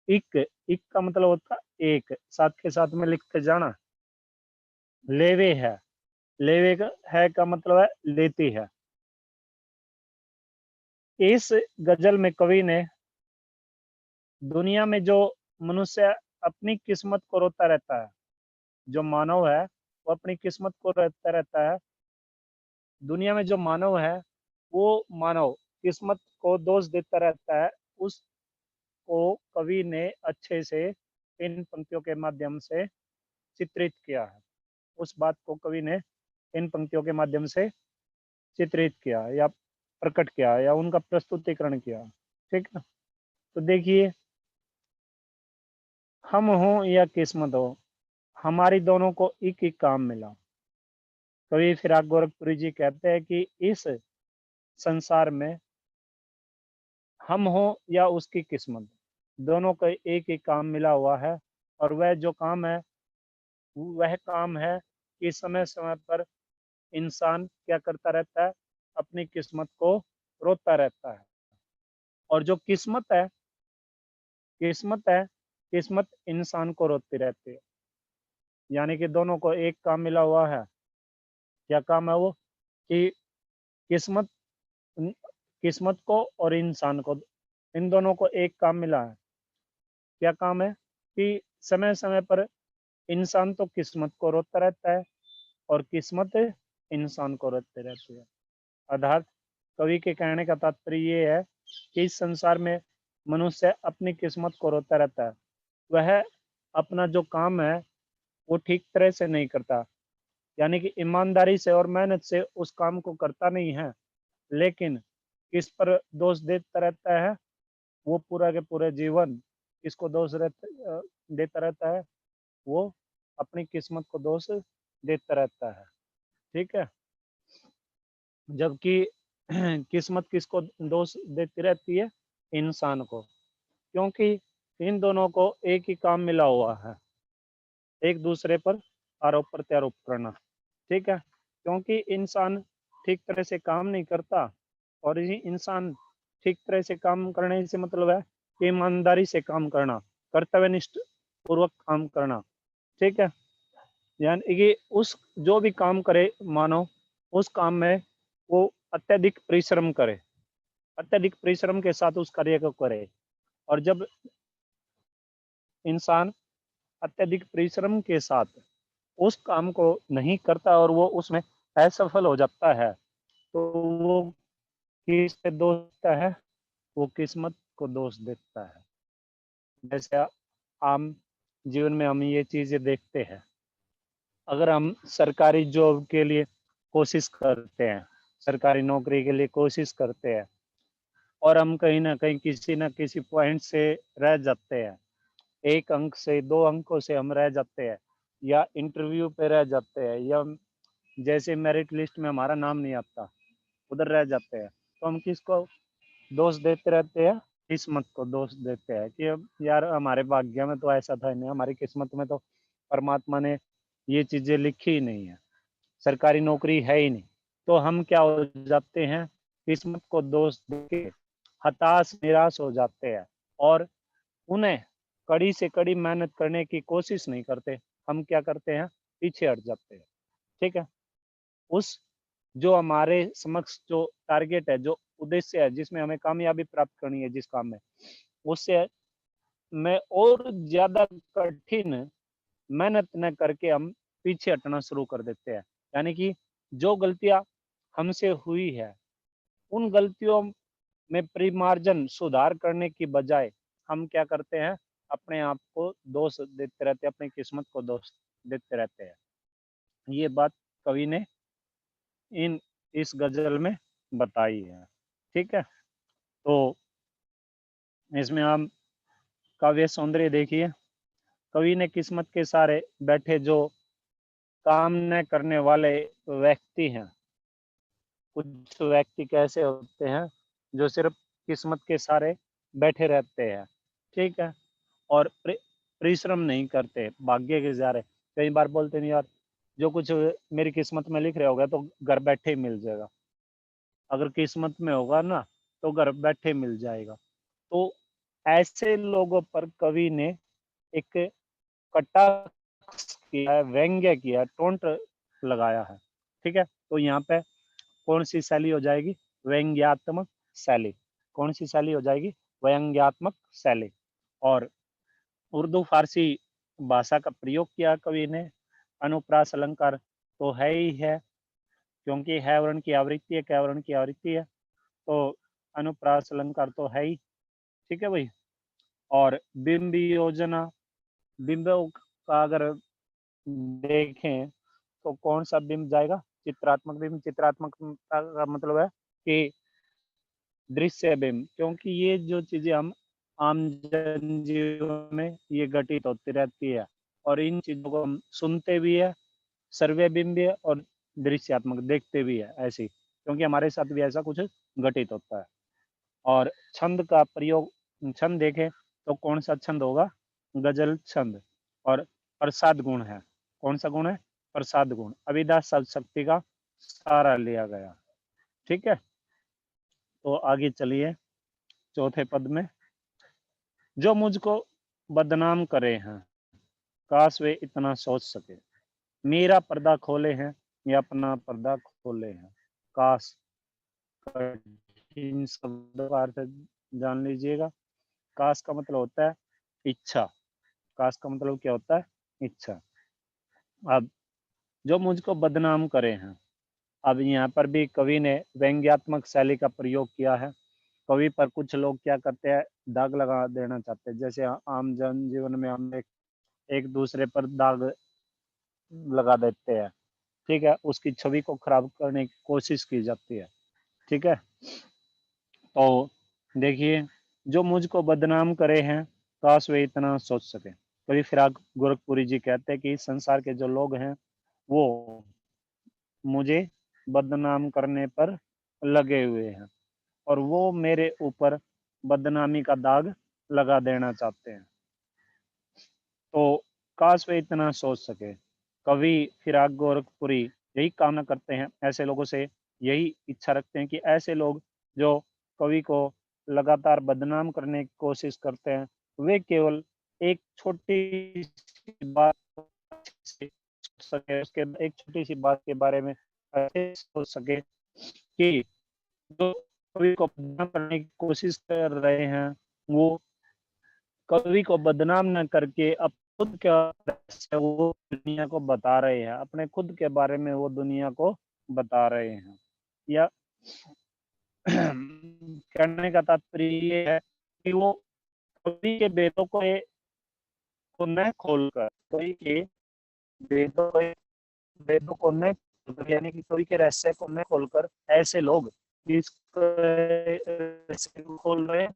इक, इक का मतलब होता है एक, साथ के साथ में लिखते जाना। लेवे है, लेवे का है का मतलब है लेती है। इस गजल में कवि ने दुनिया में जो मनुष्य अपनी किस्मत को रोता रहता है, जो मानव है वो अपनी किस्मत को रोता रहता है, दुनिया में जो मानव है वो मानव किस्मत को दोष देता रहता है, उसको कवि ने अच्छे से इन पंक्तियों के माध्यम से चित्रित किया है। उस बात को कवि ने इन पंक्तियों के माध्यम से चित्रित किया या प्रकट किया या उनका प्रस्तुतिकरण किया। ठीक है, तो देखिए, हम हो या किस्मत हो, हमारी दोनों को एक ही काम मिला। कवि फिराक गोरखपुरी जी कहते हैं कि इस संसार में हम हो या उसकी किस्मत, दोनों को एक ही काम मिला हुआ है। और वह जो काम है, वह काम है कि समय समय पर इंसान क्या करता रहता है, अपनी किस्मत को रोता रहता है। और जो किस्मत है, किस्मत इंसान को रोती रहती है। यानी कि दोनों को एक काम मिला हुआ है। क्या काम है वो? कि किस्मत, किस्मत को और इंसान को, इन दोनों को एक काम मिला है। क्या काम है? कि समय समय पर इंसान तो किस्मत को रोता रहता है और किस्मत इंसान को रोते रहती है। अर्थात कवि के कहने का तात्पर्य ये है कि इस संसार में मनुष्य अपनी किस्मत को रोता रहता है। वह अपना जो काम है वो ठीक तरह से नहीं करता, यानी कि ईमानदारी से और मेहनत से उस काम को करता नहीं है, लेकिन किस पर दोष देता रहता है? वो पूरा के पूरे जीवन किसको देता रहता है? वो अपनी किस्मत को दोष देता रहता है। ठीक है, जबकि किस्मत किसको दोष देती रहती है? इंसान को, क्योंकि इन दोनों को एक ही काम मिला हुआ है, एक दूसरे पर आरोप प्रत्यारोप करना। ठीक है, क्योंकि इंसान ठीक तरह से काम नहीं करता, और ये इंसान ठीक तरह से काम करने से मतलब है कि ईमानदारी से काम करना, कर्तव्यनिष्ठ पूर्वक काम करना। ठीक है, यानी कि उस जो भी काम करे मानो, उस काम में वो अत्यधिक परिश्रम करे, अत्यधिक परिश्रम के साथ उस कार्य को करे। और जब इंसान अत्यधिक परिश्रम के साथ उस काम को नहीं करता और वो उसमें असफल हो जाता है, तो वो किससे दोष देता है? वो किस्मत को दोष देता है। जैसे आम जीवन में हम ये चीजें देखते हैं। अगर हम सरकारी जॉब के लिए कोशिश करते हैं, सरकारी नौकरी के लिए कोशिश करते हैं, और हम कहीं ना कहीं किसी ना किसी पॉइंट से रह जाते हैं, एक अंक से, दो अंकों से हम रह जाते हैं, या इंटरव्यू पे रह जाते हैं, या जैसे मेरिट लिस्ट में हमारा नाम नहीं आता, उधर रह जाते हैं, तो हम किसको दोष देते रहते हैं? किस्मत को दोष देते हैं कि अब यार हमारे भाग्य में तो ऐसा था नहीं, हमारी किस्मत में तो परमात्मा ने ये चीजें लिखी ही नहीं है, सरकारी नौकरी है ही नहीं। तो हम क्या हो जाते हैं? किस्मत को दोष देके हताश निराश हो जाते हैं, और उन्हें कड़ी से कड़ी मेहनत करने की कोशिश नहीं करते। हम क्या करते हैं? पीछे हट जाते हैं। ठीक है, उस जो हमारे समक्ष जो टारगेट है, जो उद्देश्य है, जिसमें हमें कामयाबी प्राप्त करनी है जिस काम में, उससे में और ज्यादा कठिन मेहनत न करके हम पीछे हटना शुरू कर देते हैं। यानी कि जो गलतियां हमसे हुई है, उन गलतियों में परिमार्जन सुधार करने की बजाय हम क्या करते हैं? अपने आप को दोष देते रहते हैं, अपनी किस्मत को दोष देते रहते हैं। ये बात कवि ने इन इस गजल में बताई है। ठीक है, तो इसमें हम काव्य सौंदर्य देखिए। कवि ने किस्मत के सारे बैठे जो काम न करने वाले व्यक्ति हैं, कुछ व्यक्ति कैसे होते हैं जो सिर्फ किस्मत के सारे बैठे रहते हैं। ठीक है, और परिश्रम नहीं करते, भाग्य के सहारे। कई बार बोलते नहीं यार, जो कुछ मेरी किस्मत में लिख रहा होगा तो घर बैठे ही मिल जाएगा, अगर किस्मत में होगा ना तो घर बैठे मिल जाएगा। तो ऐसे लोगों पर कवि ने एक कटाक्ष किया है, व्यंग्य किया है, टोंट लगाया है। ठीक है, तो यहाँ पे कौन सी शैली हो जाएगी? व्यंग्यात्मक शैली। कौन सी शैली हो जाएगी? व्यंग्यात्मक शैली। और उर्दू फारसी भाषा का प्रयोग किया कवि ने। अनुप्रास अलंकार तो है ही है, क्योंकि है वर्ण की आवृत्ति है, क्या वर्ण की आवृत्ति है, तो अनुप्रास अलंकार तो है ही। ठीक है भाई। और बिंब योजना, बिंब का अगर देखें तो कौन सा बिंब जाएगा? चित्रात्मक बिंब। चित्रात्मक का मतलब है कि दृश्य बिंब, क्योंकि ये जो चीजें हम आम जन जीवन में ये घटित होती रहती है, और इन चीजों को हम सुनते भी है, सर्वे बिंब भी है, और दृश्यात्मक देखते भी है ऐसे, क्योंकि हमारे साथ भी ऐसा कुछ घटित होता है। और छंद का प्रयोग, छंद देखें तो कौन सा छंद होगा? गजल छंद। और प्रसाद गुण है। कौन सा गुण है? प्रसाद गुण। अभिधा शक्ति का सहारा लिया गया। ठीक है, तो आगे चलिए चौथे पद में। जो मुझको बदनाम करे हैं, काश वे इतना सोच सके। मेरा पर्दा खोले हैं या अपना पर्दा खोले हैं। काश, कठिन शब्द का अर्थ जान लीजिएगा। काश का मतलब होता है इच्छा। काश का मतलब क्या होता है? इच्छा। अब जो मुझको बदनाम करे हैं, अब यहाँ पर भी कवि ने व्यंग्यात्मक शैली का प्रयोग किया है। कवि पर कुछ लोग क्या करते हैं? दाग लगा देना चाहते हैं। जैसे आम जन जीवन में हम एक दूसरे पर दाग लगा देते हैं। ठीक है, उसकी छवि को खराब करने की कोशिश की जाती है। ठीक है, तो देखिए, जो मुझको बदनाम करे हैं, काश वे इतना सोच सके। कवि फिराक गोरखपुरी जी कहते हैं कि इस संसार के जो लोग हैं वो मुझे बदनाम करने पर लगे हुए हैं, और वो मेरे ऊपर बदनामी का दाग लगा देना चाहते हैं। तो काश वे इतना सोच सके। कवि फिराक गोरखपुरी यही कामना करते हैं, ऐसे लोगों से यही इच्छा रखते हैं कि ऐसे लोग जो कवि को लगातार बदनाम करने की कोशिश करते हैं, वे केवल एक छोटी सी बात से सोच सके, उसके एक छोटी सी बात के बारे में ऐसे सोच सके कि जो कवि को बदनाम करने की कोशिश कर रहे हैं, वो कवि को बदनाम न करके अब खुद क्या वो दुनिया को बता रहे हैं, अपने खुद के बारे में वो दुनिया को बता रहे हैं। या कहने का तात्पर्य ये है कि वो कवि के वेदों को न खोलकर, कवि के वेदों वेदों को न, यानी कि कवि के रहस्य को न खोलकर ऐसे लोग इसको खोल रहे हैं,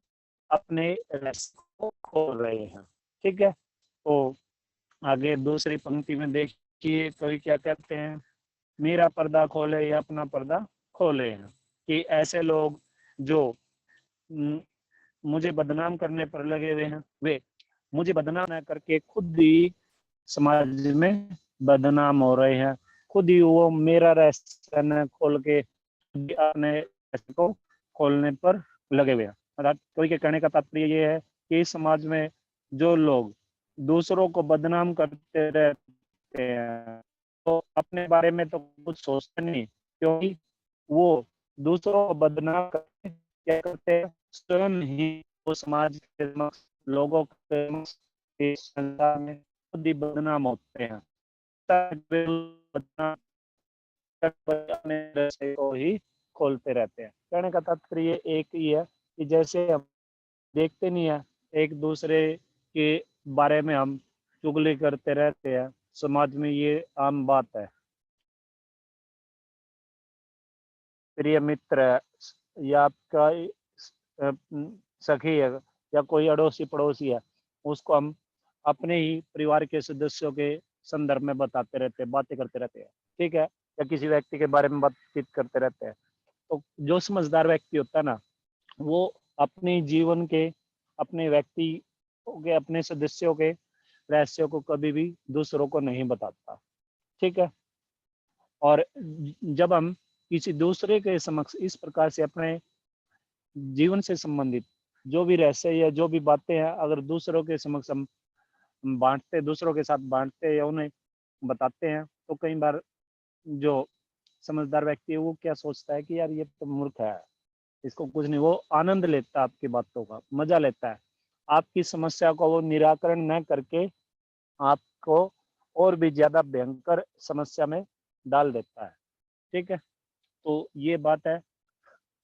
अपने रहस्य को खोल रहे हैं। ठीक है, तो आगे दूसरी पंक्ति में देखिए कवि क्या कहते हैं? मेरा पर्दा खोले या अपना पर्दा खोले हैं, कि ऐसे लोग जो मुझे बदनाम करने पर लगे हुए हैं, वे मुझे बदनाम न करके खुद ही समाज में बदनाम हो रहे हैं। खुद ही वो मेरा रहस्य न खोल के अपने रहस्य को खोलने पर लगे हुए हैं। अर्थात कवि के कहने का तात्पर्य ये है कि समाज में जो लोग दूसरों को बदनाम करते रहते हैं, तो अपने बारे में तो कुछ सोचते नहीं, क्योंकि वो दूसरों को बदनाम करते क्या करते हैं? स्वयं ही वो समाज के लोगों के संसार में खुद ही बदनाम होते हैं। बदनाम अपने रास्ते को ही खोलते रहते हैं। कहने का तात्पर्य एक ही है कि जैसे हम देखते नहीं है, एक दूसरे के बारे में हम चुगली करते रहते हैं, समाज में ये आम बात है। प्रिय मित्र है या आपका सखी है या कोई अड़ोसी पड़ोसी है, उसको हम अपने ही परिवार के सदस्यों के संदर्भ में बताते रहते हैं, बातें करते रहते हैं। ठीक है, या किसी व्यक्ति के बारे में बातचीत करते रहते हैं। तो जो समझदार व्यक्ति होता है ना, वो अपने जीवन के, अपने व्यक्ति के, अपने सदस्यों के रहस्यों को कभी भी दूसरों को नहीं बताता। ठीक है, और जब हम किसी दूसरे के समक्ष इस प्रकार से अपने जीवन से संबंधित जो भी रहस्य या जो भी बातें हैं अगर दूसरों के समक्ष हम बांटते, दूसरों के साथ बांटते या उन्हें बताते हैं, तो कई बार जो समझदार व्यक्ति है वो क्या सोचता है कि यार ये तो मूर्ख है, इसको कुछ नहीं, वो आनंद लेता है आपकी बातों का, मजा लेता है। आपकी समस्या को वो निराकरण न करके आपको और भी ज्यादा भयंकर समस्या में डाल देता है। ठीक है, तो ये बात है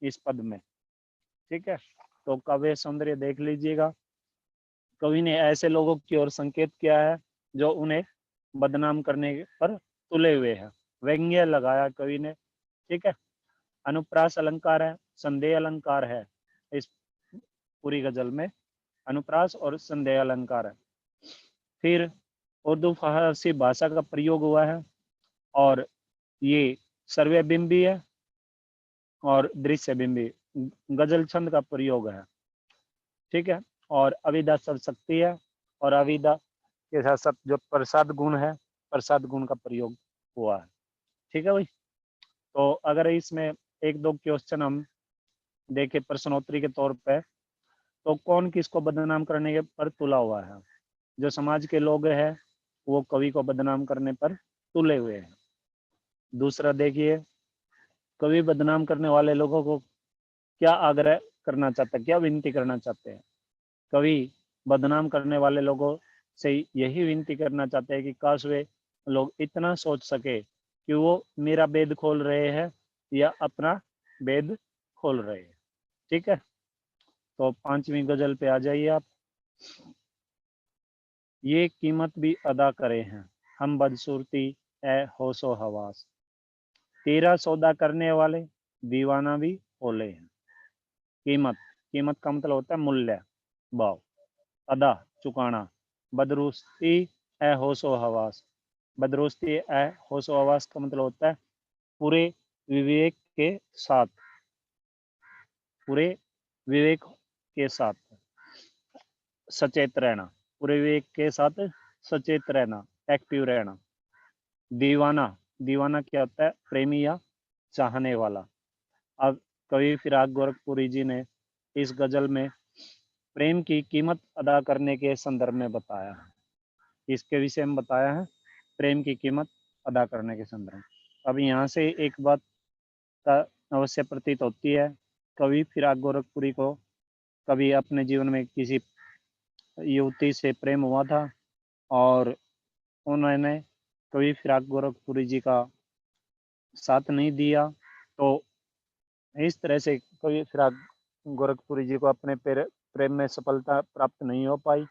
इस पद में। ठीक है, तो काव्य सौंदर्य देख लीजिएगा। कवि ने ऐसे लोगों की ओर संकेत किया है जो उन्हें बदनाम करने पर तुले हुए हैं, व्यंग्य लगाया कवि ने। ठीक है, अनुप्रास अलंकार है, संदेह अलंकार है, इस पूरी गजल में अनुप्रास और संदेह अलंकार है। फिर उर्दू फारसी भाषा का प्रयोग हुआ है और ये सर्वबिंबी है और दृश्य बिंबी गजल छंद का प्रयोग है। ठीक है, और अविदा सब शक्ति है और अविदा के साथ साथ जो प्रसाद गुण है, प्रसाद गुण का प्रयोग हुआ है। ठीक है भाई, तो अगर इसमें एक दो क्वेश्चन हम देखें प्रश्नोत्तरी के तौर पे, तो कौन किसको बदनाम करने के पर तुला हुआ है? जो समाज के लोग हैं वो कवि को बदनाम करने पर तुले हुए हैं। दूसरा देखिए, कवि बदनाम करने वाले लोगों को क्या आग्रह करना चाहता है, क्या विनती करना चाहते हैं? कवि बदनाम करने वाले लोगों से यही विनती करना चाहते हैं कि काश वे लोग इतना सोच सके कि वो मेरा वेद खोल रहे हैं या अपना वेद खोल रहे हैं। ठीक है, तो पांचवी गजल पे आ जाइए आप। ये कीमत भी अदा करे हैं हम बदसूरती ए होशो हवास, तेरा सौदा करने वाले दीवाना भी होले हैं। कीमत, कीमत का मतलब होता है मूल्य, भाव। अदा, चुकाना। बदरुस्ती ए होशो हवास, बदरुस्ती ए होशो हवास का मतलब होता है पूरे विवेक के साथ, पूरे विवेक के साथ सचेत रहना, पूरे विवेक के साथ सचेत रहना, एक्टिव रहना। दीवाना, दीवाना क्या होता है? प्रेमी या चाहने वाला। अब कवि फिराक गोरखपुरी जी ने इस गजल में प्रेम की कीमत अदा करने के संदर्भ में बताया है, इसके विषय में बताया है, प्रेम की कीमत अदा करने के संदर्भ में। अब यहाँ से एक बात का अवश्य प्रतीत होती है, कवि फिराक गोरखपुरी को कभी अपने जीवन में किसी युवती से प्रेम हुआ था और उन्होंने कवि फिराक गोरखपुरी जी का साथ नहीं दिया, तो इस तरह से कवि फिराक गोरखपुरी जी को अपने प्रेम में सफलता प्राप्त नहीं हो पाई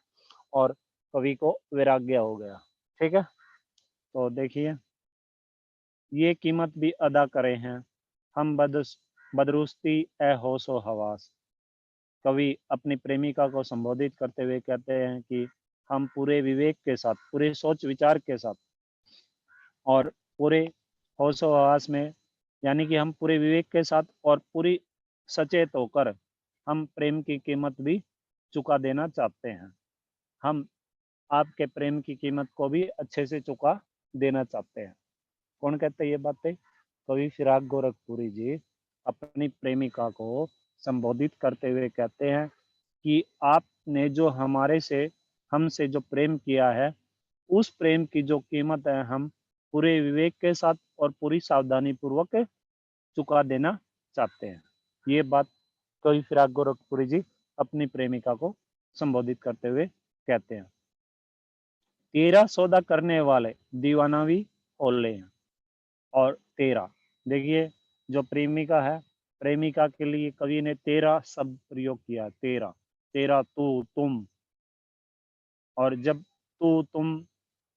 और कवि को वैराग्य हो गया। ठीक है, तो देखिए, ये कीमत भी अदा करे हैं हम बदरुस्ती ए होशो हवास। कवि अपनी प्रेमिका को संबोधित करते हुए कहते हैं कि हम पूरे विवेक के साथ, पूरे सोच विचार के साथ और पूरे होशो हवास में, यानी कि हम पूरे विवेक के साथ और पूरी सचेत होकर हम प्रेम की कीमत भी चुका देना चाहते हैं। हम आपके प्रेम की कीमत को भी अच्छे से चुका देना चाहते हैं। कौन कहते हैं ये बातें? कवि फिराक गोरखपुरी जी अपनी प्रेमिका को संबोधित करते हुए कहते हैं कि आपने जो हमारे से, हमसे जो प्रेम किया है, उस प्रेम की जो कीमत है हम पूरे विवेक के साथ और पूरी सावधानी पूर्वक चुका देना चाहते हैं। ये बात कवि फिराक गोरखपुरी जी अपनी प्रेमिका को संबोधित करते हुए कहते हैं। तेरा सौदा करने वाले दीवाना भी होले हैं। और तेरा, देखिए, जो प्रेमिका है, प्रेमिका के लिए कवि ने तेरा शब्द प्रयोग किया। तेरा, तेरा, तू, तुम। और जब तू तुम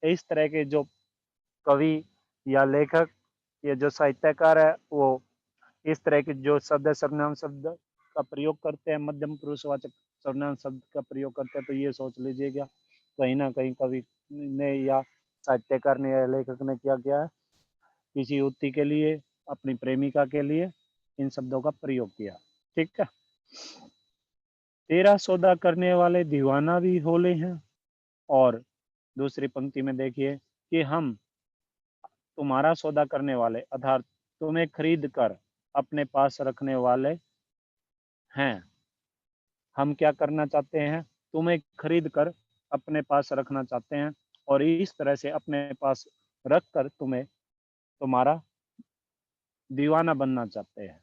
इस तरह के जो कवि या लेखक या जो साहित्यकार है वो इस तरह के जो शब्द है, सर्वनाम शब्द का प्रयोग करते हैं, मध्यम पुरुषवाचक सर्वनाम शब्द का प्रयोग करते हैं, तो ये सोच लीजिएगा कहीं ना कहीं कवि ने या साहित्यकार ने या लेखक ने क्या किया है, किसी युवती के लिए, अपनी प्रेमिका के लिए इन शब्दों का प्रयोग किया। ठीक है, तेरा सौदा करने वाले दीवाना भी होले हैं। और दूसरी पंक्ति में देखिए कि हम तुम्हारा सौदा करने वाले अर्थात तुम्हें खरीद कर अपने पास रखने वाले हैं। हम क्या करना चाहते हैं, तुम्हें खरीद कर अपने पास रखना चाहते हैं और इस तरह से अपने पास रख कर तुम्हें तुम्हारा दीवाना बनना चाहते हैं।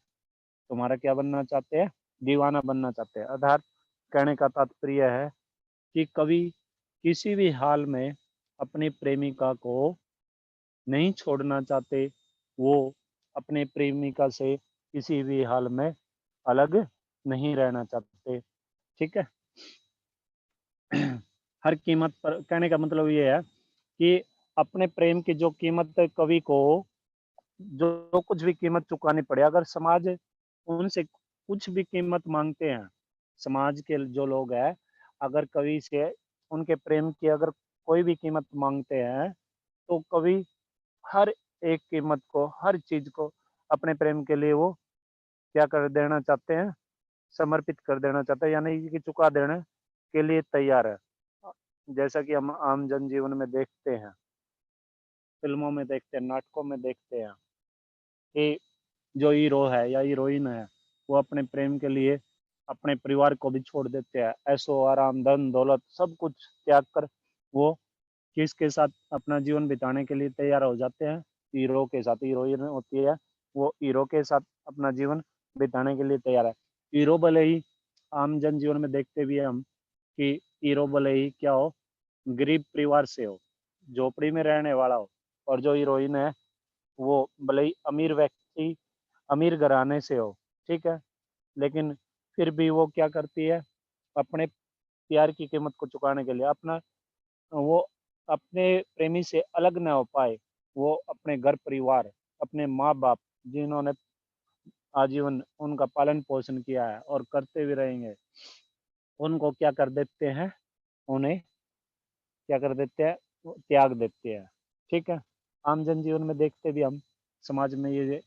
तुम्हारा क्या बनना चाहते हैं? दीवाना बनना चाहते हैं। अर्थात कहने का तात्पर्य है कि कभी किसी भी हाल में अपनी प्रेमिका को नहीं छोड़ना चाहते, वो अपने प्रेमिका से किसी भी हाल में अलग नहीं रहना चाहते। ठीक है। हर कीमत पर, कहने का मतलब ये है कि अपने प्रेम की जो कीमत कवि को जो कुछ भी कीमत चुकानी पड़े, अगर समाज उनसे कुछ भी कीमत मांगते हैं, समाज के जो लोग हैं, अगर कवि से उनके प्रेम की अगर कोई भी कीमत मांगते हैं, तो कवि हर एक कीमत को, हर चीज को अपने प्रेम के लिए वो क्या कर देना चाहते हैं, समर्पित कर देना चाहते हैं, यानी कि चुका देने के लिए तैयार है। जैसा कि हम आम जनजीवन में देखते हैं, फिल्मों में देखते हैं, नाटकों में देखते हैं कि जो हीरो है या हीरोइन है, वो अपने प्रेम के लिए अपने परिवार को भी छोड़ देते हैं, ऐशो आराम, धन दौलत सब कुछ त्याग कर वो किसके साथ अपना जीवन बिताने के लिए तैयार हो जाते हैं? हीरो के साथ। हीरोइन होती है, वो हीरो के साथ अपना जीवन बिताने के लिए तैयार है। हीरो भले ही आम जनजीवन में देखते भी हैं हम कि हीरो भले ही क्या हो, गरीब परिवार से हो, झोपड़ी में रहने वाला हो, और जो हीरोइन है वो भले ही अमीर व्यक्ति, अमीर घराने से हो। ठीक है। लेकिन फिर भी वो क्या करती है, अपने प्यार की कीमत को चुकाने के लिए अपना, वो अपने प्रेमी से अलग ना हो पाए, वो अपने घर परिवार, अपने माँ बाप जिन्होंने आजीवन उनका पालन पोषण किया है और करते भी रहेंगे, उनको क्या कर देते हैं, उन्हें क्या कर देते हैं, वो त्याग देते हैं। ठीक है। आम जनजीवन में देखते भी हम, समाज में ये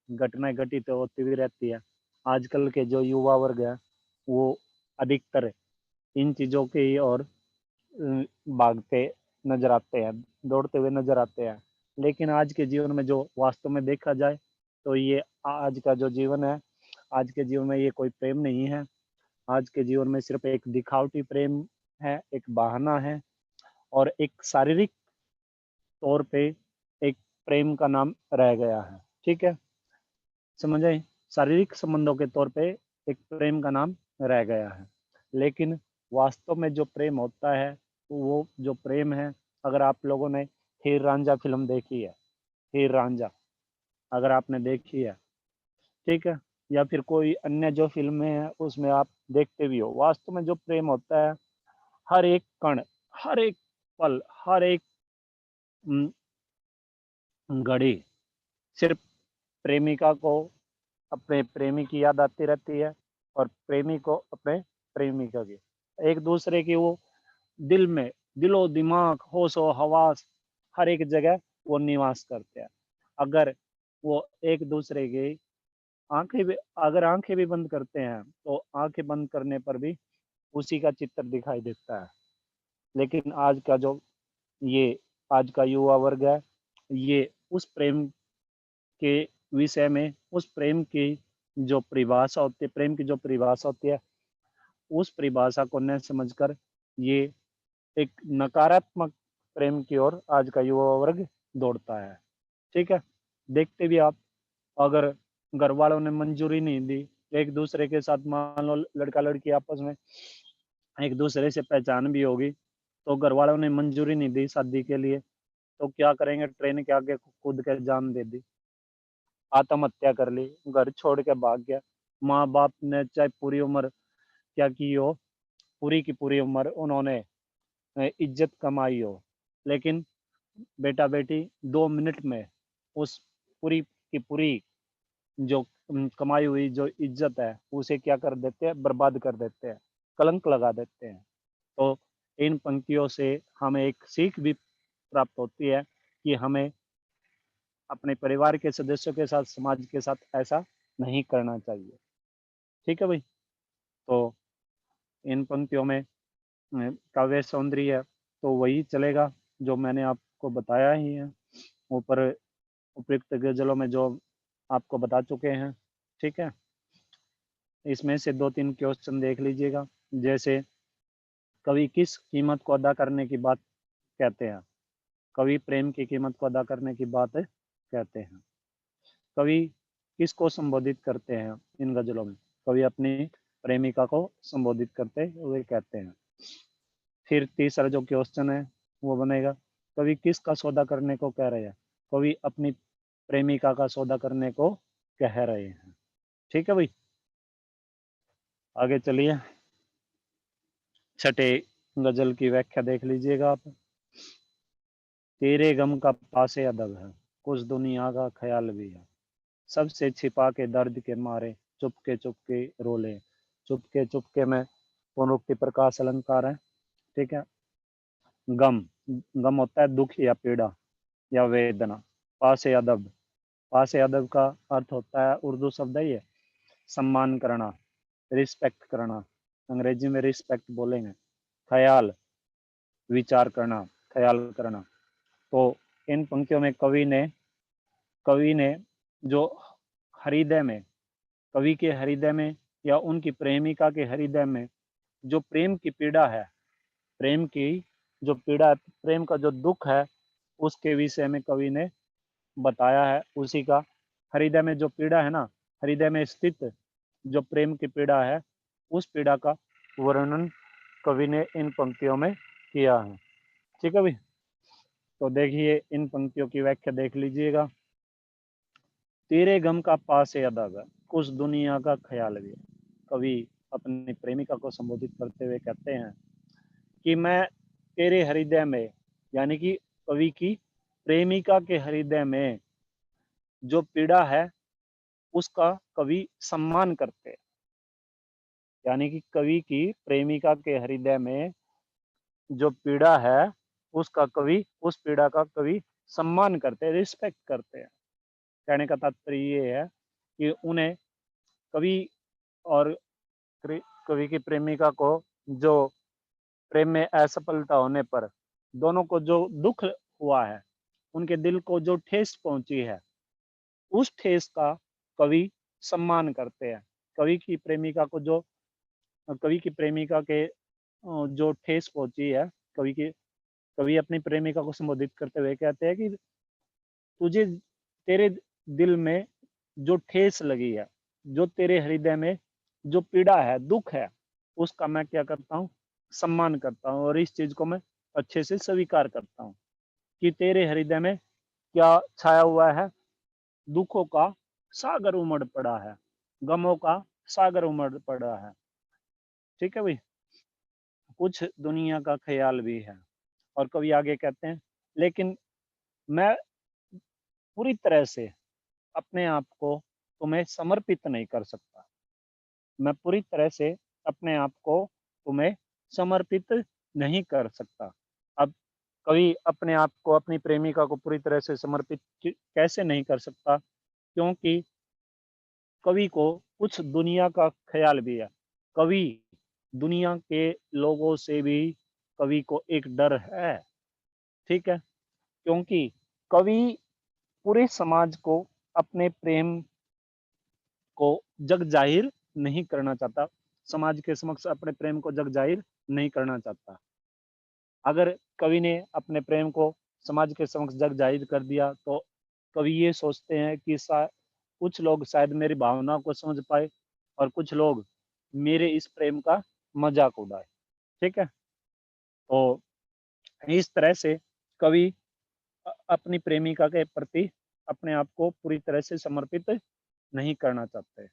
घटनाएं घटित तो होती भी रहती है। आजकल के जो युवा वर्ग है, वो अधिकतर इन चीज़ों की ओर भागते नजर आते हैं, दौड़ते हुए नजर आते हैं। लेकिन आज के जीवन में जो वास्तव में देखा जाए, तो ये आज का जो जीवन है, आज के जीवन में ये कोई प्रेम नहीं है। आज के जीवन में सिर्फ एक दिखावटी प्रेम है, एक बहाना है, और एक शारीरिक तौर पे एक प्रेम का नाम रह गया है। ठीक है। समझ आए? शारीरिक संबंधों के तौर पे एक प्रेम का नाम रह गया है। लेकिन वास्तव में जो प्रेम होता है, वो जो प्रेम है, अगर आप लोगों ने हीर रांझा फिल्म देखी है, हीर रांझा अगर आपने देखी है, ठीक है, या फिर कोई अन्य जो फिल्में हैं उसमें आप देखते भी हो, वास्तव में जो प्रेम होता है, हर एक कण, हर एक पल, हर एक घड़ी सिर्फ प्रेमिका को अपने प्रेमी की याद आती रहती है, और प्रेमी को अपने प्रेमिका की। एक दूसरे की वो दिल में, दिलो दिमाग, होशो हवास, हर एक जगह वो निवास करते हैं। अगर वो एक दूसरे की आंखें भी, अगर आंखें भी बंद करते हैं, तो आंखें बंद करने पर भी उसी का चित्र दिखाई देता है। लेकिन आज का जो ये आज का युवा वर्ग है, ये उस प्रेम के विषय में, उस प्रेम की जो परिभाषा होती है, प्रेम की जो परिभाषा होती है, उस परिभाषा को न समझकर ये एक नकारात्मक प्रेम की ओर आज का युवा वर्ग दौड़ता है। ठीक है। देखते भी आप, अगर घर वालों ने मंजूरी नहीं दी, एक दूसरे के साथ मान लो लड़का लड़की आपस में एक दूसरे से पहचान भी होगी, तो घर वालों ने मंजूरी नहीं दी शादी के लिए, तो क्या करेंगे, ट्रेन के आगे कूद कर जान दे दी, आत्महत्या कर ली, घर छोड़ के भाग गया। माँ बाप ने चाहे पूरी उम्र क्या की हो, पूरी की पूरी उम्र उन्होंने इज्जत कमाई हो, लेकिन बेटा बेटी 2 मिनट में उस पूरी की पूरी जो कमाई हुई जो इज्जत है, उसे क्या कर देते हैं, बर्बाद कर देते हैं, कलंक लगा देते हैं। तो इन पंक्तियों से हमें एक सीख भी प्राप्त होती है कि हमें अपने परिवार के सदस्यों के साथ, समाज के साथ ऐसा नहीं करना चाहिए। ठीक है भाई। तो इन पंक्तियों में काव्य सौंदर्य है, तो वही चलेगा जो मैंने आपको बताया ही है ऊपर, उपयुक्त गजलों में जो आपको बता चुके हैं। ठीक है। इसमें से 2-3 क्वेश्चन देख लीजिएगा। जैसे कवि किस कीमत को अदा करने की बात कहते हैं? कवि प्रेम की कीमत को अदा करने की बात कहते हैं। कवि किसको संबोधित करते हैं इन गजलों में? कवि अपनी प्रेमिका को संबोधित करते हुए कहते हैं। फिर तीसरा जो क्वेश्चन है वो बनेगा, कवि किसका सौदा करने को कह रहे हैं? कवि अपनी प्रेमिका का सौदा करने को कह रहे हैं। ठीक है भाई, आगे चलिए। छठे गजल की व्याख्या देख लीजिएगा आप। तेरे गम का पासे अदब है, कुछ दुनिया का ख्याल भी है, सबसे छिपा के दर्द के मारे चुपके रोले। चुपके में पुनरुक्ति प्रकाश अलंकार है। ठीक है। गम, गम होता है दुख या पीड़ा या वेदना। पासे अदब, पासे अदब का अर्थ होता है, उर्दू शब्द है ये, सम्मान करना, रिस्पेक्ट करना। अंग्रेजी में रिस्पेक्ट बोलेंगे। ख्याल, विचार करना, ख्याल करना। तो इन पंक्तियों में कवि ने जो हृदय में, कवि के हृदय में या उनकी प्रेमिका के हृदय में जो प्रेम की पीड़ा है, प्रेम की जो पीड़ा है, प्रेम का जो दुख है, उसके विषय में कवि ने बताया है। उसी का हृदय में जो पीड़ा है ना, हृदय में स्थित जो प्रेम की पीड़ा है, उस पीड़ा का वर्णन कवि ने इन पंक्तियों में किया है। ठीक है भाई, तो देखिए इन पंक्तियों की व्याख्या देख लीजिएगा। तेरे गम का पास अदब है, कुछ दुनिया का ख्याल भी है। कवि अपनी प्रेमिका को संबोधित करते हुए कहते हैं कि मैं तेरे हृदय में, यानी कि कवि की प्रेमिका के हृदय में जो पीड़ा है उसका कवि सम्मान करते हैं। यानी कि कवि की प्रेमिका के हृदय में जो पीड़ा है उसका कवि, उस पीड़ा का कवि सम्मान करते हैं, रिस्पेक्ट करते हैं। कहने का तात्पर्य ये है कि उन्हें कवि और कवि की प्रेमिका को जो प्रेम में असफलता होने पर दोनों को जो दुख हुआ है, उनके दिल को जो ठेस पहुंची है, उस ठेस का कवि सम्मान करते हैं। कवि की प्रेमिका को जो, कवि की प्रेमिका के जो ठेस पहुंची है, कवि अपनी प्रेमिका को संबोधित करते हुए कहते हैं कि तुझे, तेरे दिल में जो ठेस लगी है, जो तेरे हृदय में जो पीड़ा है, दुख है, उसका मैं क्या करता हूँ, सम्मान करता हूँ। और इस चीज को मैं अच्छे से स्वीकार करता हूँ कि तेरे हृदय में क्या छाया हुआ है, दुखों का सागर उमड़ पड़ा है, गमों का सागर उमड़ पड़ा है। ठीक है भाई, कुछ दुनिया का ख्याल भी है। और कवि आगे कहते हैं, लेकिन मैं पूरी तरह से अपने आप को तुम्हें समर्पित नहीं कर सकता। मैं पूरी तरह से अपने आप को तुम्हें समर्पित नहीं कर सकता। अब कवि अपने आप को, अपनी प्रेमिका को पूरी तरह से समर्पित कैसे नहीं कर सकता? क्योंकि कवि को कुछ दुनिया का ख्याल भी है। कवि दुनिया के लोगों से भी, कवि को एक डर है। ठीक है, क्योंकि कवि पूरे समाज को अपने प्रेम को जग जाहिर नहीं करना चाहता, समाज के समक्ष अपने प्रेम को जग जाहिर नहीं करना चाहता। अगर कवि ने अपने प्रेम को समाज के समक्ष जग जाहिर कर दिया तो कवि ये सोचते हैं कि कुछ लोग शायद मेरी भावना को समझ पाए और कुछ लोग मेरे इस प्रेम का मजाक उड़ाए। ठीक है, तो इस तरह से कवि अपनी प्रेमिका के प्रति अपने आप को पूरी तरह से समर्पित नहीं करना चाहते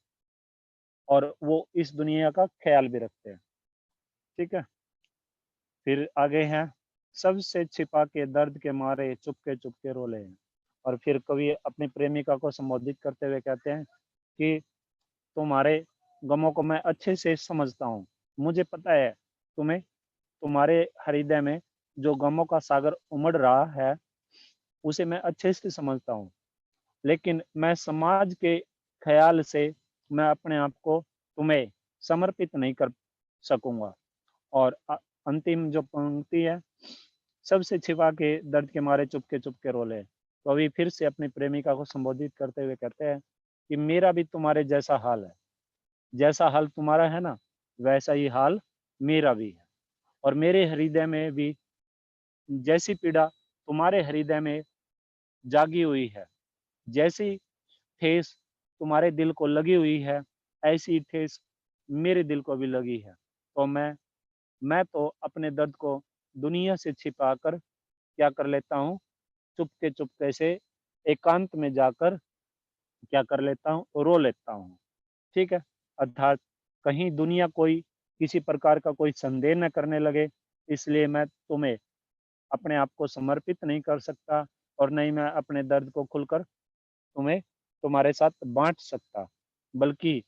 और वो इस दुनिया का ख्याल भी रखते हैं। ठीक है, फिर आगे हैं, सबसे छिपा के दर्द के मारे चुपके रोले हैं। और फिर कवि अपनी प्रेमिका को संबोधित करते हुए कहते हैं कि तुम्हारे गमों को मैं अच्छे से समझता हूँ, मुझे पता है तुम्हें, तुम्हारे हृदय में जो गमों का सागर उमड़ रहा है उसे मैं अच्छे से समझता हूँ, लेकिन मैं समाज के ख्याल से मैं अपने आप को तुम्हें समर्पित नहीं कर सकूंगा। और अंतिम जो पंक्ति है, सबसे छिपा के दर्द के मारे चुपके रोले। तो अभी फिर से अपनी प्रेमिका को संबोधित करते हुए कहते हैं कि मेरा भी तुम्हारे जैसा हाल है, जैसा हाल तुम्हारा है ना, वैसा ही हाल मेरा भी है। और मेरे हृदय में भी जैसी पीड़ा तुम्हारे हृदय में जागी हुई है, जैसी ठेस तुम्हारे दिल को लगी हुई है, ऐसी ठेस मेरे दिल को भी लगी है। तो मैं तो अपने दर्द को दुनिया से छिपा कर क्या कर लेता हूँ, चुपके चुपके से एकांत में जाकर क्या कर लेता हूँ, रो लेता हूँ। ठीक है? अर्थात कहीं दुनिया कोई किसी प्रकार का कोई संदेह न करने लगे, इसलिए मैं तुम्हें अपने आप को समर्पित नहीं कर सकता, और नहीं मैं अपने दर्द को खुलकर तुम्हें तुम्हारे साथ बाँट सकता। बल्कि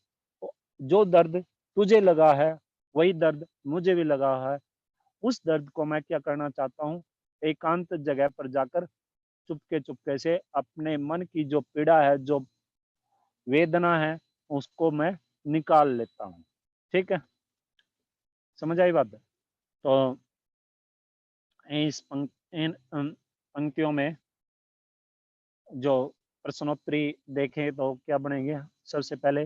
जो दर्द तुझे लगा है, वही दर्द मुझे भी लगा है। उस दर्द को मैं क्या करना चाहता हूँ, एकांत जगह पर जाकर चुपके-चुपके से अपने मन की जो पीड़ा है, जो वेदना है, उसको मैं निकाल लेता हूँ। ठीक है? समझ आई बात? तो इन पंक्तियों में जो प्रश्नोत्तरी देखें तो क्या बनेंगे? सबसे पहले,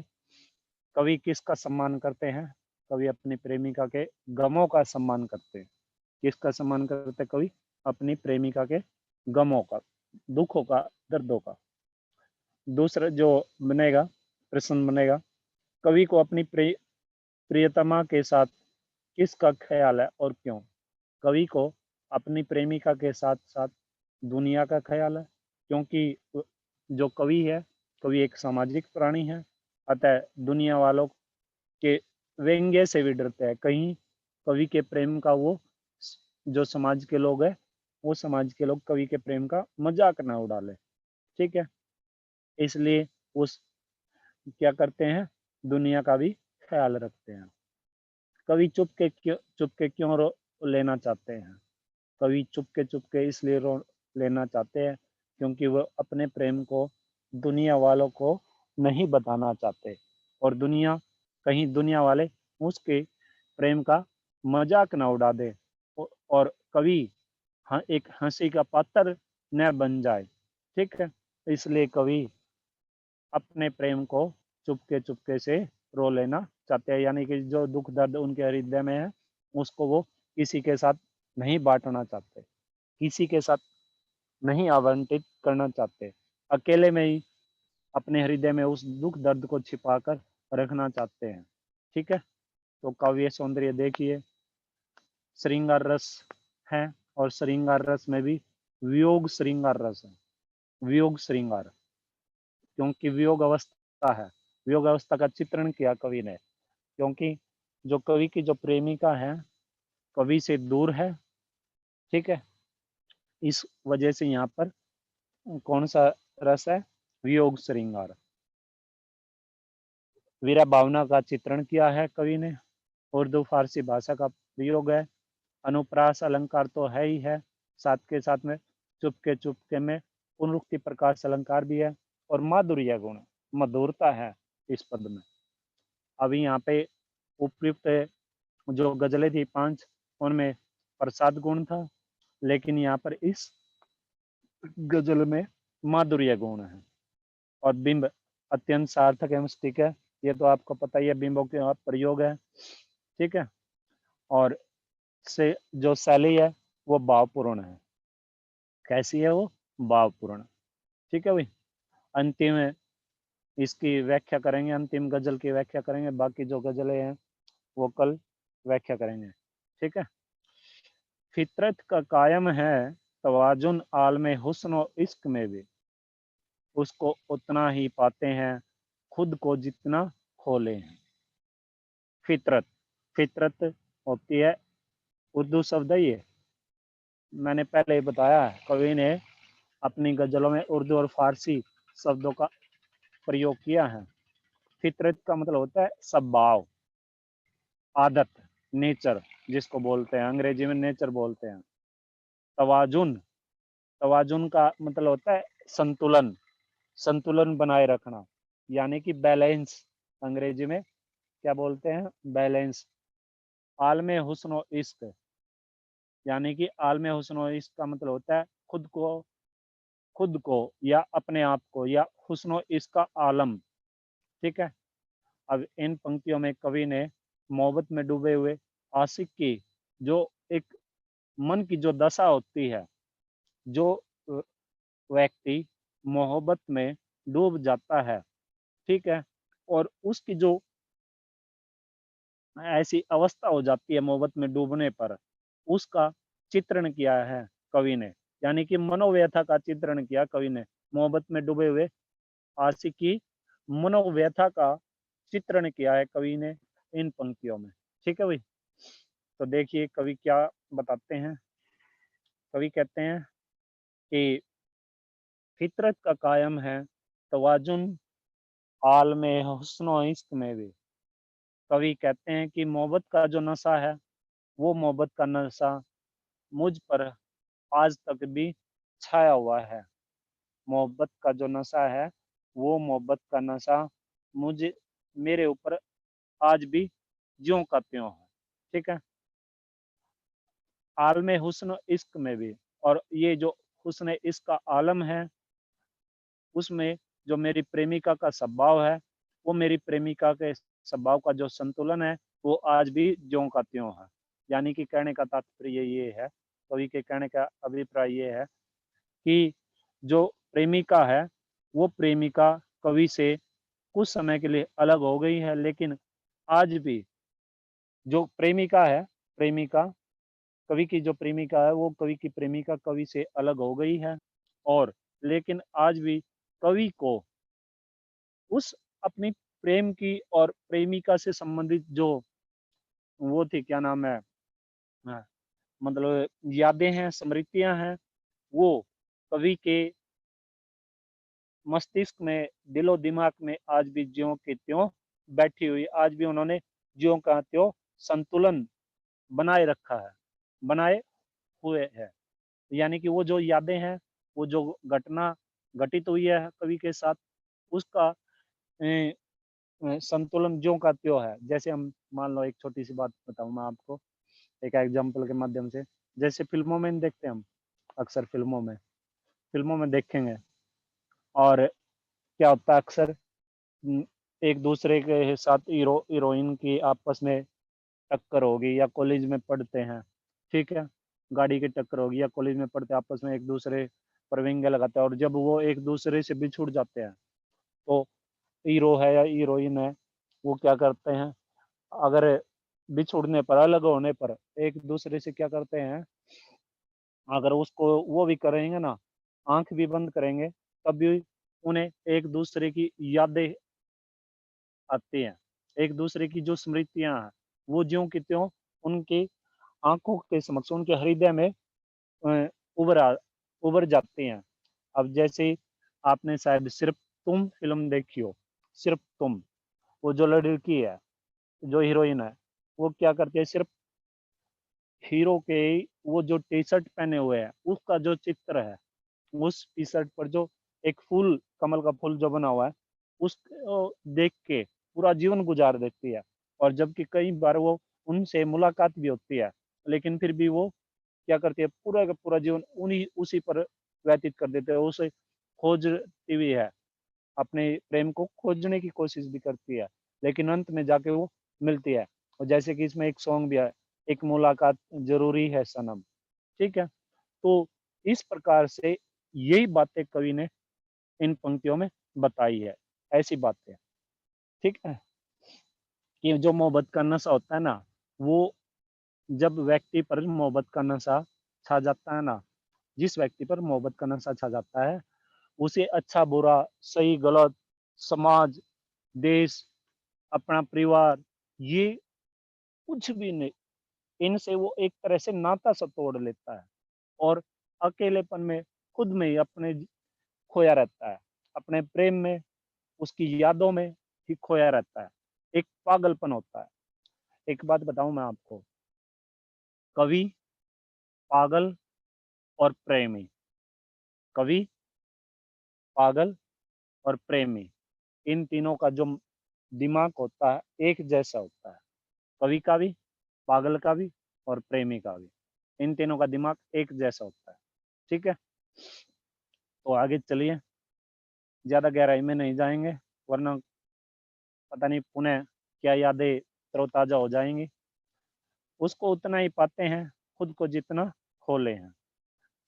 कवि किसका सम्मान करते हैं? कवि अपनी प्रेमिका के गमों का सम्मान करते हैं। किसका सम्मान करते हैं कवि? अपनी प्रेमिका के गमों का, दुखों का, दर्दों का। दूसरा जो बनेगा, प्रश्न बनेगा, कवि को अपनी प्रियतमा के साथ किसका ख्याल है और क्यों? कवि को अपनी प्रेमिका के साथ साथ दुनिया का ख्याल है, क्योंकि जो कवि है, कवि एक सामाजिक प्राणी है, अतः दुनिया वालों के व्यंग्य से भी डरते हैं। कहीं कवि के प्रेम का वो जो समाज के लोग हैं, वो समाज के लोग कवि के प्रेम का मजाक ना उड़ा ले। ठीक है? इसलिए उस क्या करते हैं, दुनिया का भी ख्याल रखते हैं। कवि चुपके क्यों रो लेना चाहते हैं? कवि चुपके इसलिए रो लेना चाहते हैं क्योंकि वो अपने प्रेम को दुनिया वालों को नहीं बताना चाहते, और कहीं दुनिया वाले उसके प्रेम का मजाक ना उड़ा दे, और कवि एक हंसी का पात्र न बन जाए। ठीक है? इसलिए कवि अपने प्रेम को चुपके से रो लेना चाहते हैं, यानी कि जो दुख दर्द उनके हृदय में है, उसको वो किसी के साथ नहीं बांटना चाहते, किसी के साथ नहीं आवंटित करना चाहते, अकेले में ही अपने हृदय में उस दुख दर्द को छिपा कर रखना चाहते हैं। ठीक है? तो काव्य सौंदर्य देखिए, श्रृंगार रस है, और श्रृंगार रस में भी वियोग श्रृंगार रस है। वियोग श्रृंगार, क्योंकि वियोग अवस्था है, वियोग अवस्था का चित्रण किया कवि ने, क्योंकि जो कवि की जो प्रेमिका है, कवि से दूर है। ठीक है? इस वजह से यहाँ पर कौन सा रस है? वियोग श्रृंगार, वीरा भावना का चित्रण किया है कवि ने। उर्दू फारसी भाषा का प्रयोग है, अनुप्रास अलंकार तो है ही है, साथ के साथ में चुपके में पुनरुक्ति प्रकाश अलंकार भी है, और माधुर्य गुण, मधुरता है इस पद में। अभी यहाँ पे उपयुक्त जो गजलें थी 5, उनमें प्रसाद गुण था, लेकिन यहाँ पर इस गजल में माधुर्य गुण है, और बिंब अत्यंत सार्थक एवं स्टिक है। ये तो आपको पता ही है, बिंबों के प्रयोग है। ठीक है? और से जो शैली है वो भावपूर्ण है। कैसी है वो? भावपूर्ण। ठीक है भाई? अंतिम इसकी व्याख्या करेंगे, अंतिम गजल की व्याख्या करेंगे, बाकी जो गजलें हैं वो कल व्याख्या करेंगे। ठीक है? फितरत का कायम है तवाजुन आलम हुस्न और इश्क में भी, उसको उतना ही पाते हैं खुद को जितना खोले हैं। फितरत, फितरत होती है, उर्दू शब्द है ये, मैंने पहले ही बताया, कवि ने अपनी गजलों में उर्दू और फारसी शब्दों का प्रयोग किया है। फितरत का मतलब होता है स्वभाव, आदत, नेचर, जिसको बोलते हैं अंग्रेजी में नेचर बोलते हैं। तवाजुन, तवाजुन का मतलब होता है संतुलन, संतुलन बनाए रखना, यानी कि बैलेंस, अंग्रेजी में क्या बोलते हैं? बैलेंस। आलमे हुस्न और इश्क, यानी कि आलमे हुस्न और इश्क का मतलब होता है खुद को या अपने आप को, या हुस्न और इश्क का आलम। ठीक है? अब इन पंक्तियों में कवि ने मोहब्बत में डूबे हुए आशिक की जो एक मन की जो दशा होती है, जो व्यक्ति मोहब्बत में डूब जाता है, ठीक है? और उसकी जो ऐसी अवस्था हो जाती है मोहब्बत में डूबने पर, उसका चित्रण किया है कवि ने। यानी कि मनोव्यथा का चित्रण किया कवि ने। मोहब्बत में डूबे हुए आशिक की मनोव्यथा का चित्रण किया है कवि ने इन पंक्तियों में। ठीक है भाई? तो देखिए कवि क्या बताते हैं। कवि कहते हैं कि फितरत का कायम है तवाजुन आलम हुस्न इश्क में भी। कवि कहते हैं कि मोहब्बत का जो नशा है, वो मोहब्बत का नशा मुझ पर आज तक भी छाया हुआ है। मोहब्बत का जो नशा है, वो मोहब्बत का नशा मुझे मेरे ऊपर आज भी ज्यों का त्यों है। ठीक है? आलम हुस्न इश्क में भी, और ये जो हुस्न इश्क का आलम है, उसमें जो मेरी प्रेमिका का स्वभाव है, वो मेरी प्रेमिका के स्वभाव का जो संतुलन है, वो आज भी ज्यों का त्यों है। यानी कि कहने का तात्पर्य ये है, कवि के कहने का अभिप्राय ये है कि जो प्रेमिका है, वो प्रेमिका कवि से कुछ समय के लिए अलग हो गई है, लेकिन आज भी जो प्रेमिका है, प्रेमिका कवि की जो प्रेमिका है, वो कवि की प्रेमिका कवि से अलग हो गई है, और लेकिन आज भी कवि को उस अपनी प्रेम की और प्रेमिका से संबंधित जो वो थी, क्या नाम है, हाँ, मतलब यादें हैं, स्मृतियां हैं, वो कवि के मस्तिष्क में, दिलो दिमाग में आज भी ज्यों के त्यों बैठी हुई। आज भी उन्होंने ज्यों का त्यों संतुलन बनाए रखा है, बनाए हुए है। यानी कि वो जो यादें हैं, वो जो घटना घटित हुई है कवि के साथ, उसका संतुलन ज्यों का त्यों है। जैसे हम मान लो, एक छोटी सी बात बताऊं मैं आपको, एक एग्जाम्पल के माध्यम से। जैसे फिल्मों में देखते हैं हम, अक्सर फिल्मों में देखेंगे, और क्या होता है अक्सर, एक दूसरे के साथ हीरोइन की आपस में टक्कर होगी, या कॉलेज में पढ़ते हैं, ठीक है, गाड़ी की टक्कर होगी, या कॉलेज में पढ़ते आपस में एक दूसरे पर व्यंग्य लगाते हैं, और जब वो एक दूसरे से बिछुड़ जाते हैं, तो हीरो है या हीरोइन है, वो क्या करते हैं, अगर बिछुड़ने पर, अलग होने पर एक दूसरे से क्या करते हैं, अगर उसको वो भी करेंगे ना, आंख भी बंद करेंगे, तब भी उन्हें एक दूसरे की यादें आती हैं, एक दूसरे की जो स्मृतियां हैं, वो ज्यों की त्यों उनकी आंखों के समक्ष, उनके हृदय में अ, उभर आ उभर जाती हैं। अब जैसे आपने शायद सिर्फ तुम फिल्म देखी हो, सिर्फ तुम, वो जो लड़की है, जो हीरोइन है, वो क्या करती है, सिर्फ हीरो के वो जो टी शर्ट पहने हुए है, उसका जो चित्र है, उस टी शर्ट पर जो एक फूल, कमल का फूल जो बना हुआ है, उसको देख के पूरा जीवन गुजार देती है। और जबकि कई बार वो उनसे मुलाकात भी होती है, लेकिन फिर भी वो क्या करती है, पूरा का पूरा जीवन उन्हीं उसी पर व्यतीत कर देते हैं, उसे खोजती भी है, अपने प्रेम को खोजने की कोशिश भी करती है, लेकिन अंत में जाके वो मिलती है। और जैसे कि इसमें एक सॉन्ग भी है, एक मुलाकात जरूरी है सनम। ठीक है? तो इस प्रकार से यही बातें कवि ने इन पंक्तियों में बताई है, ऐसी बातें। ठीक है? कि जो मोहब्बत का नशा होता है ना, वो जब व्यक्ति पर मोहब्बत का नशा छा जाता है ना, जिस व्यक्ति पर मोहब्बत का नशा छा जाता है, उसे अच्छा बुरा, सही गलत, समाज, देश, अपना परिवार, ये कुछ भी नहीं, इनसे वो एक तरह से नाता सा तोड़ लेता है, और अकेलेपन में खुद में ही अपने खोया रहता है, अपने प्रेम में, उसकी यादों में ही खोया रहता है। एक पागलपन होता है। एक बात बताऊं मैं आपको, कवि, पागल और प्रेमी, कवि, पागल और प्रेमी, इन तीनों का जो दिमाग होता है, एक जैसा होता है। कवि का भी, पागल का भी, और प्रेमी का भी, इन तीनों का दिमाग एक जैसा होता है। ठीक है? तो आगे चलिए, ज्यादा गहराई में नहीं जाएंगे, वरना पता नहीं पुनः क्या यादें तरोताजा हो जाएंगी। उसको उतना ही पाते हैं खुद को जितना खोले हैं।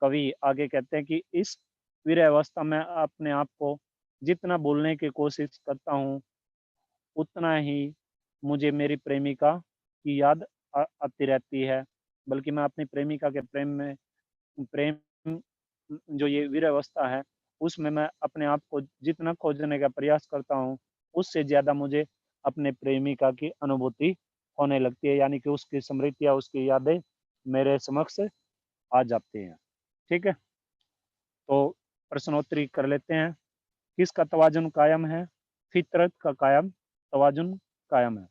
कवि आगे कहते हैं कि इस वीरावस्था में अपने आप को जितना बोलने की कोशिश करता हूँ, उतना ही मुझे मेरी प्रेमिका की याद आती रहती है। बल्कि मैं अपनी प्रेमिका के प्रेम जो ये वीरावस्था है, उसमें मैं अपने आप को जितना खोजने का प्रयास करता हूँ, उससे ज़्यादा मुझे अपने प्रेमिका की अनुभूति होने लगती है, यानी कि उसकी स्मृतियाँ, उसकी यादें मेरे समक्ष आ जाती हैं। ठीक है? तो प्रश्नोत्तरी कर लेते हैं। किसका तवाज़ुन कायम है? फितरत का कायम तवाज़ुन कायम है।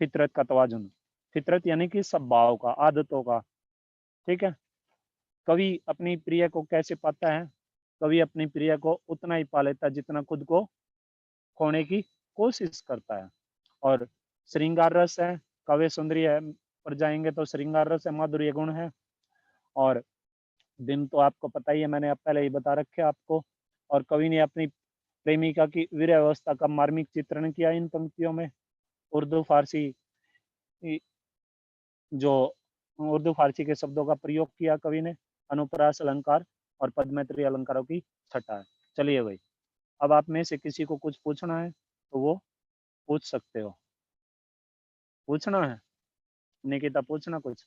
फितरत का तवाज़ुन। फितरत यानी कि स्वभाव का, आदतों का। ठीक है? कवि अपनी प्रिय को कैसे पाता है? कवि अपनी प्रिय को उतना ही पा लेता है जितना खुद को खोने की कोशिश करता है। और श्रृंगार रस है, काव्य सौंदर्य पर जाएँगे तो श्रृंगार रस है, माधुर्य गुण है। और दिन तो आपको पता ही है, मैंने अब पहले ही बता रखे आपको। और कवि ने अपनी प्रेमिका की वीरावस्था का मार्मिक चित्रण किया इन पंक्तियों में। उर्दू फारसी जो उर्दू फारसी के शब्दों का प्रयोग किया कवि ने, अनुप्रास अलंकार और पदमैत्री अलंकारों की छटा है। चलिए भाई, अब आप में से किसी को कुछ पूछना है तो वो पूछ सकते हो। पूछना है? निकिता पूछना कुछ।